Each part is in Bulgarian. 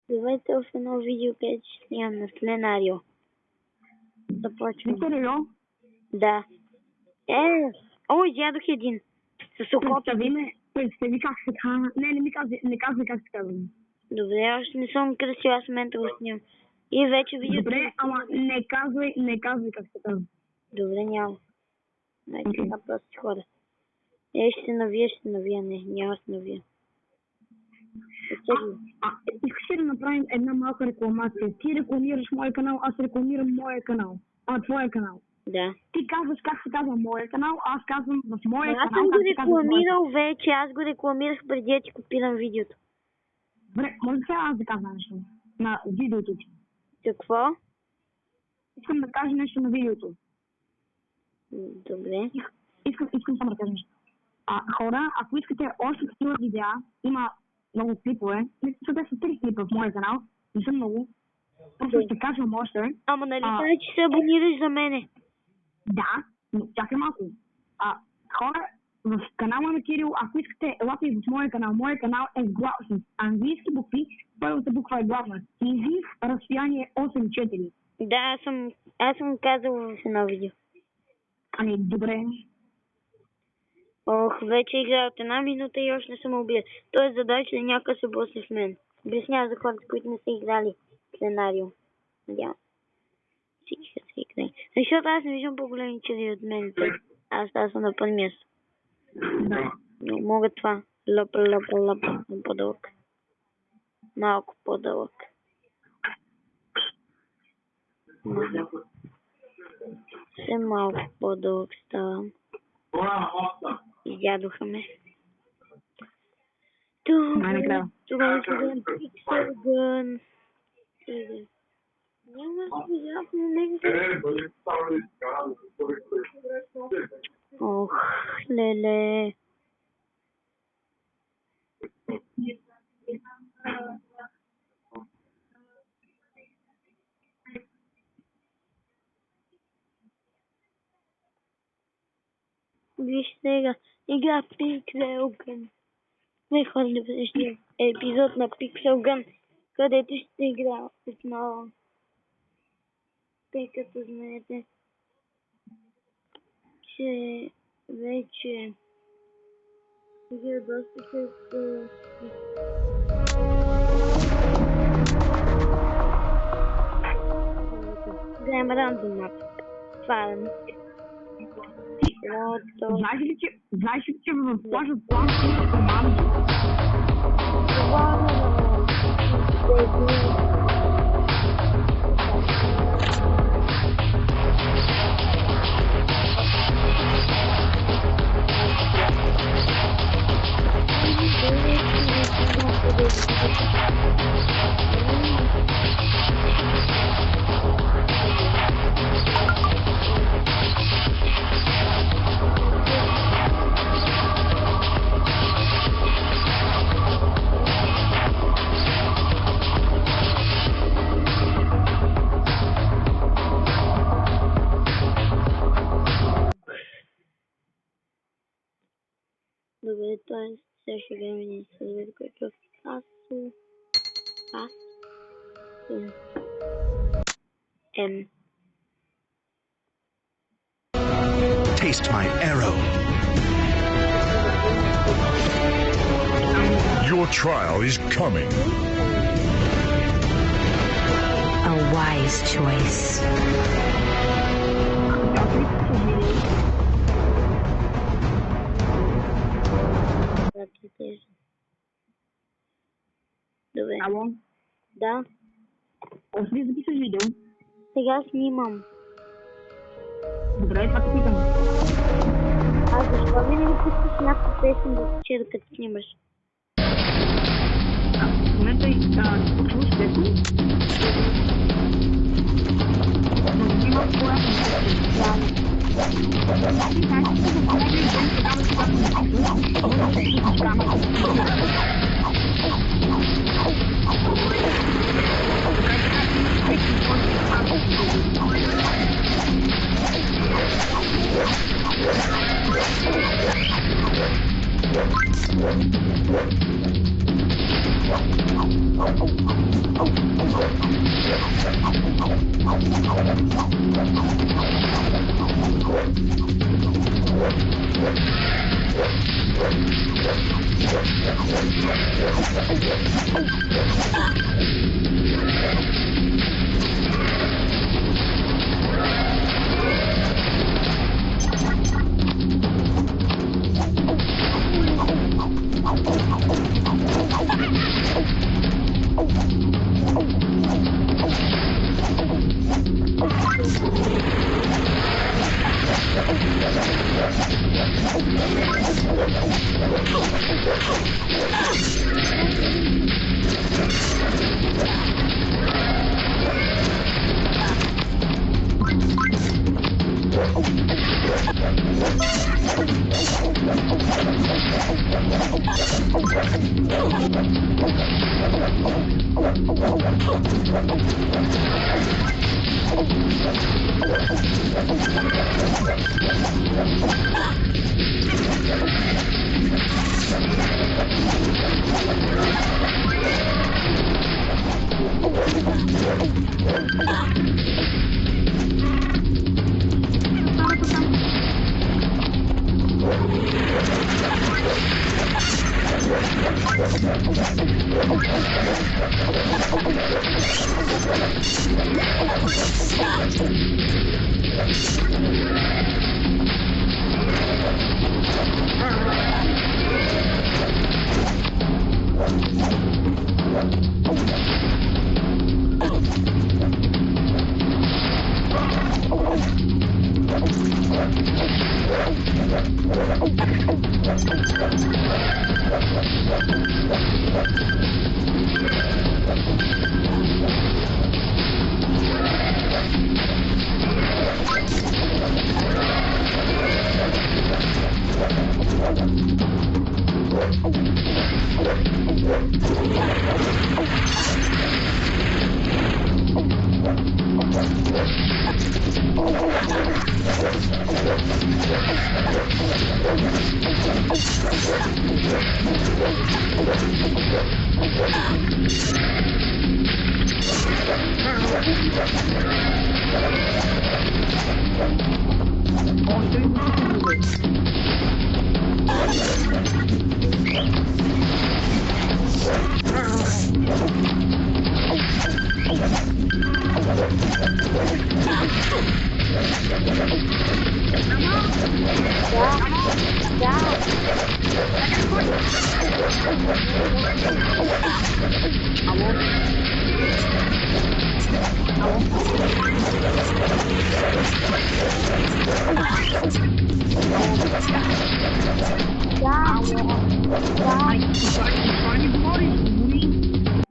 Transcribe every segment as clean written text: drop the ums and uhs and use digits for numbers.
Здравейте в едно видео, където ще снимам на сценарио. Започвам. Да. Изядох един. С окото. Представи как се казва. Не казвай как се казва. Добре, още не съм красива, аз в момента го снимам. И вече видеото... Добре, ама не казвай как се казва. Добре, няма. Значи сега просто си хода. Ще се навия, не, няма се навия. Искаш ли да направим една малка рекламация? Ти рекламираш моя канал, аз рекламирам моя канал. Твоя канал. Да. Ти казваш как се казва моя канал, аз казвам в моя канал. Аз съм го рекламирал вече, аз го рекламирах преди да ти копирам видеото. Добре, може сега аз да кажа нещо на видеото ти. Какво? Искам да кажа нещо на видеото. Добре. Искам само да кажа нещо. Хора, ако искате още такива видеа, има много клипове. Мисля, че са 3 клипа в моя канал. Не са много. Просто ще кажем още. Ама нали трябва, че се абонираш за мене? Да, но чакай малко. Хора, в канала на Кирил, ако искате, елате в моя канал. Моя канал е с английски букви. Първата буква е главна. Easy, разстояние 8,4. Да, аз съм казал в едно видео. Ами, добре. Вече играя от 1 минута и още не съм убил. Той е задача да някой се блъсне с мен. Обяснявам за хората, които не са играли сценарио. Надявам. Всички са играли. Защото аз не виждам по-големи черви от мен. Аз съм на първо място. Да. Но мога това. Лъпа, по-дълъг. Малко по-дълъг. Все малко по-дълъг ставам. Изядоха ме. Тогава ще дадем Pixel Gun. Няма да видях на него. Леле. Виж сега, игра Pixel Gun. Не ходи да бъдеш епизод на Pixel Gun, където ще игра отново. Тъй като знаете, че вече игра доста се гледам рандом мап. Това е Знаеш ли, че в плажа план са команди? Добре, т.е. сега ще гледаме един сервер, който е Taste my arrow. Your trial is coming. A wise choice. Добре. Ало? Да. Още ли записаш видео? Сега снимам. Добре, това те питам. Защо ми не пускаш някаква песен да чуя докато снимаш? В момента слушаш песен? Но има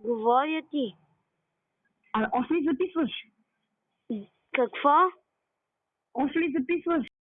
Говоря ти. А още ли записваш? Какво? Още ли записваш?